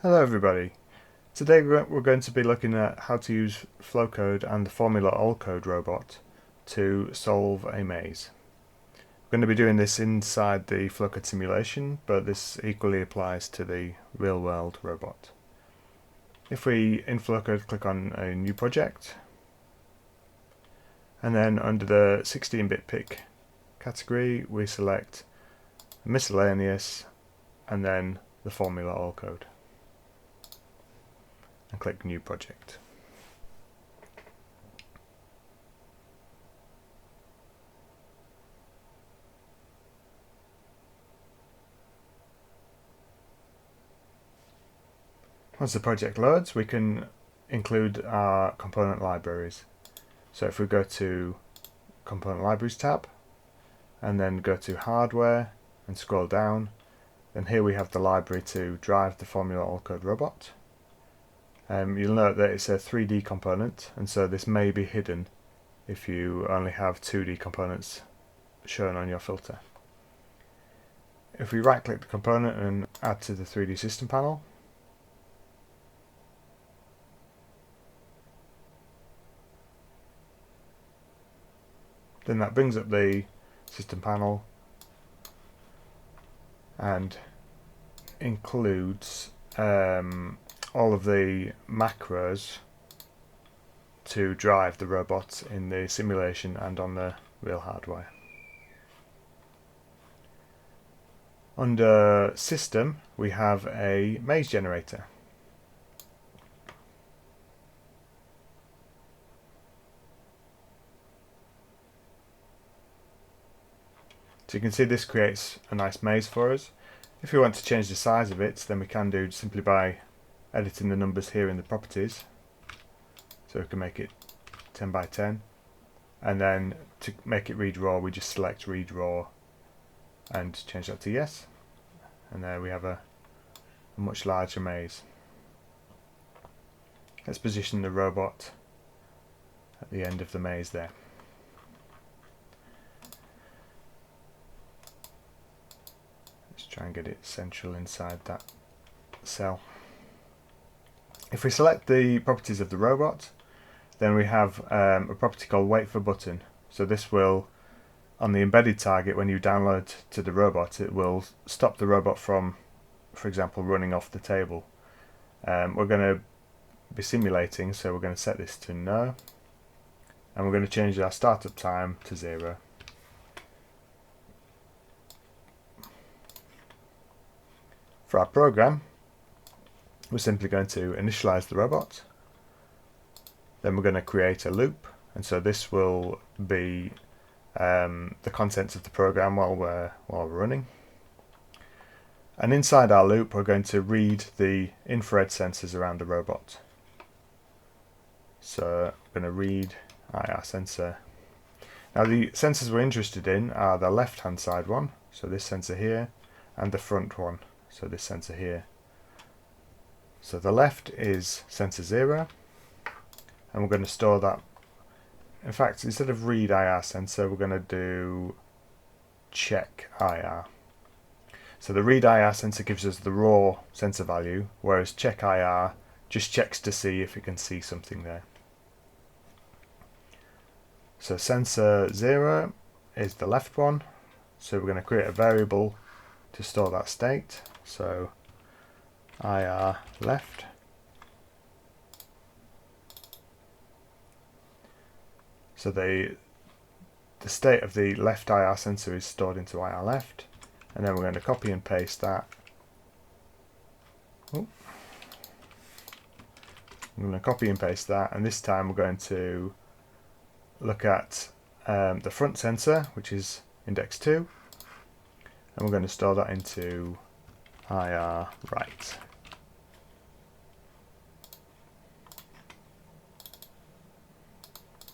Hello everybody. Today we're going to be looking at how to use Flowcode and the Formula Allcode robot to solve a maze. We're going to be doing this inside the Flowcode simulation, but this equally applies to the real-world robot. If we, in Flowcode, click on a new project, and then under the 16-bit pick category we select miscellaneous and then the Formula Allcode. And click New Project. Once the project loads, we can include our component libraries. So if we go to Component Libraries tab and then go to Hardware and scroll down, then here we have the library to drive the Formula Allcode robot. You'll note that it's a 3D component, and so this may be hidden if you only have 2D components shown on your filter. If we right click the component and add to the 3D system panel, then that brings up the system panel and includes all of the macros to drive the robot in the simulation and on the real hardware. Under System, we have a maze generator. So you can see this creates a nice maze for us. If we want to change the size of it, then we can do simply by editing the numbers here in the properties. So we can make it 10 by 10, and then to make it read raw we just select read raw and change that to yes, and there we have a much larger maze. Let's position the robot at the end of the maze there. Let's try and get it central inside that cell. If we select the properties of the robot, then we have a property called wait for button. So this will, on the embedded target, when you download to the robot, it will stop the robot from, for example, running off the table. We're going to be simulating, so we're going to set this to no, and we're going to change our startup time to 0. For our program, we're simply going to initialize the robot, then we're going to create a loop, and so this will be the contents of the program while we're running. And inside our loop we're going to read the infrared sensors around the robot. So I'm going to read IR sensor. Now the sensors we're interested in are the left hand side one, so this sensor here, and the front one, so this sensor here. So the left is sensor 0, and we're going to store that. In fact, instead of read IR sensor, we're going to do check IR. So the read IR sensor gives us the raw sensor value, whereas check IR just checks to see if it can see something there. So sensor 0 is the left one, so we're going to create a variable to store that state. So IR left. So the state of the left IR sensor is stored into IR left, and then we're going to copy and paste that. I'm going to copy and paste that, and this time we're going to look at the front sensor, which is index 2, and we're going to store that into IR right.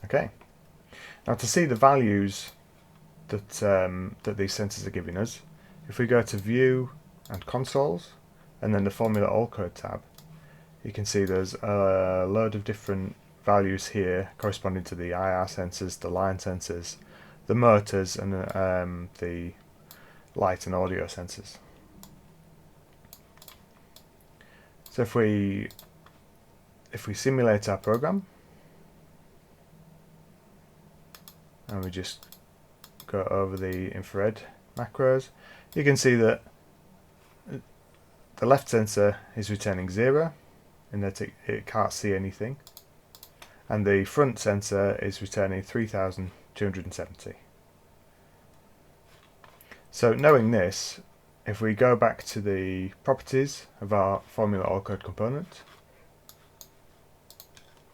Okay. Now to see the values that that these sensors are giving us, if we go to View and Consoles, and then the Formula Allcode tab, you can see there's a load of different values here corresponding to the IR sensors, the line sensors, the motors, and the light and audio sensors. So if we simulate our program and we just go over the infrared macros, you can see that the left sensor is returning 0 in that it can't see anything, and the front sensor is returning 3270. So knowing this, if we go back to the properties of our Formula Allcode component,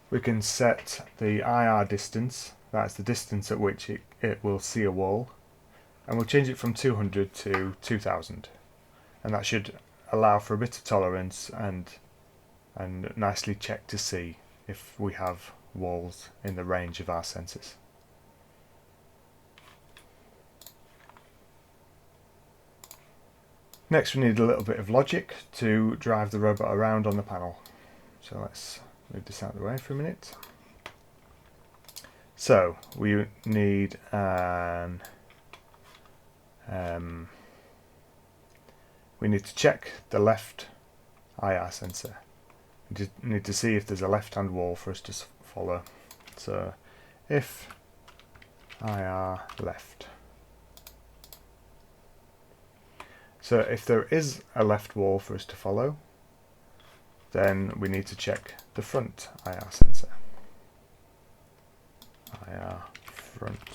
we can set the IR distance, that's the distance at which it will see a wall, and we'll change it from 200 to 2000, and that should allow for a bit of tolerance and nicely check to see if we have walls in the range of our sensors. Next, we need a little bit of logic to drive the robot around on the panel. So let's move this out of the way for a minute. So we need we need to check the left IR sensor. We need to see if there's a left-hand wall for us to follow. So if IR left. So if there is a left wall for us to follow, then we need to check the front IR sensor. IR front.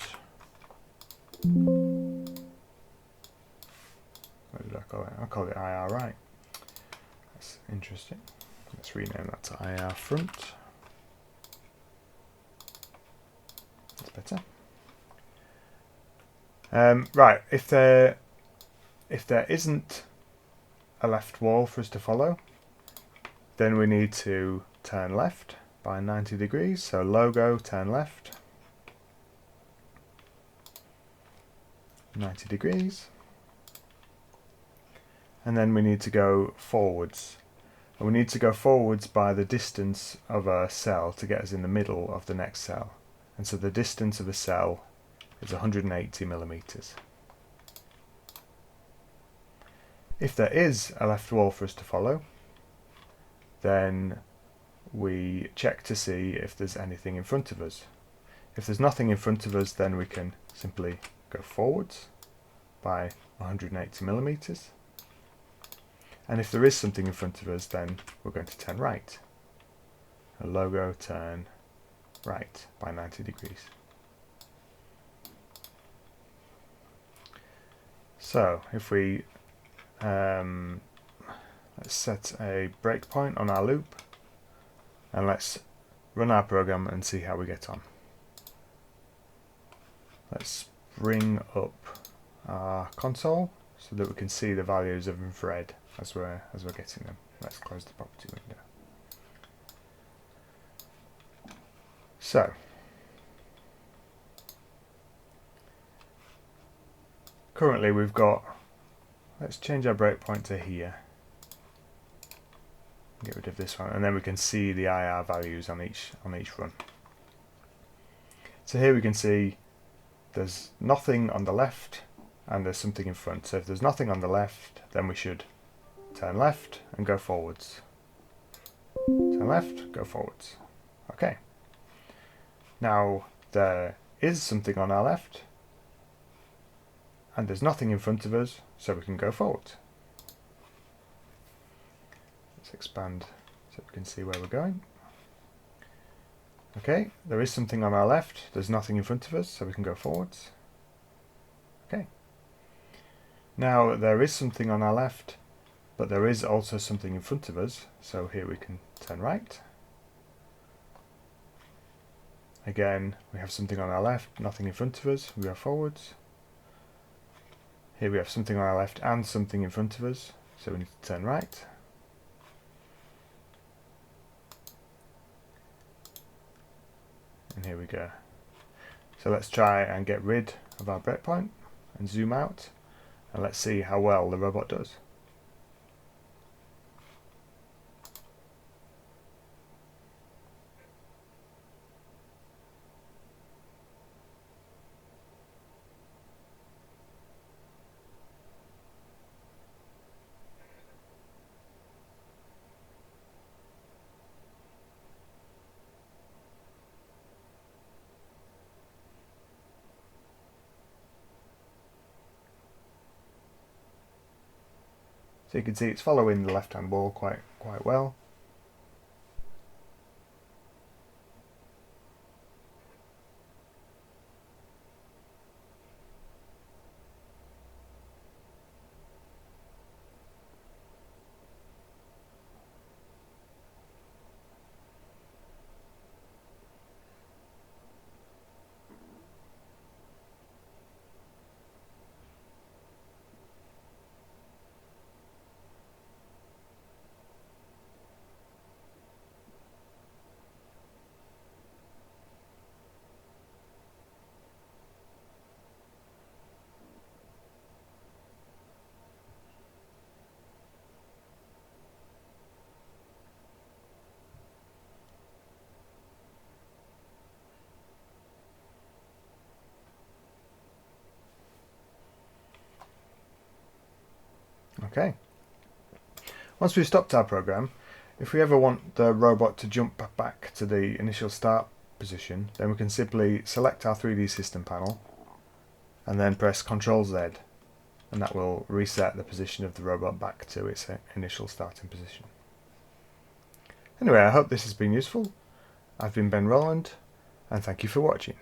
What did I call it? I'll call it IR right. That's interesting. Let's rename that to IR front. That's better. Right, if there isn't a left wall for us to follow, then we need to turn left by 90 degrees. So logo, turn left, 90 degrees. And then we need to go forwards. And we need to go forwards by the distance of a cell to get us in the middle of the next cell. And so the distance of a cell is 180 millimeters. If there is a left wall for us to follow, then we check to see if there's anything in front of us. If there's nothing in front of us, then we can simply go forwards by 180 millimeters. And if there is something in front of us, then we're going to turn right. A logo, turn right by 90 degrees. So if we let's set a breakpoint on our loop, and let's run our program and see how we get on. Let's bring up our console so that we can see the values of infrared as we're getting them. Let's close the property window. So currently we've got, let's change our breakpoint to here. Get rid of this one, and then we can see the IR values on each run. So here we can see there's nothing on the left and there's something in front. So if there's nothing on the left, then we should turn left and go forwards. Turn left, go forwards. Okay. Now there is something on our left and there's nothing in front of us, so we can go forward. Let's expand so we can see where we're going. Okay, there is something on our left, there's nothing in front of us, so we can go forwards. Okay. Now there is something on our left, but there is also something in front of us, so here we can turn right. Again, we have something on our left, nothing in front of us, we go forwards. Here we have something on our left and something in front of us, so we need to turn right. And here we go. So let's try and get rid of our breakpoint and zoom out, and let's see how well the robot does. So you can see it's following the left-hand wall quite well. Okay. Once we've stopped our program, if we ever want the robot to jump back to the initial start position, then we can simply select our 3D system panel and then press Ctrl Z, and that will reset the position of the robot back to its initial starting position. Anyway, I hope this has been useful. I've been Ben Rowland, and thank you for watching.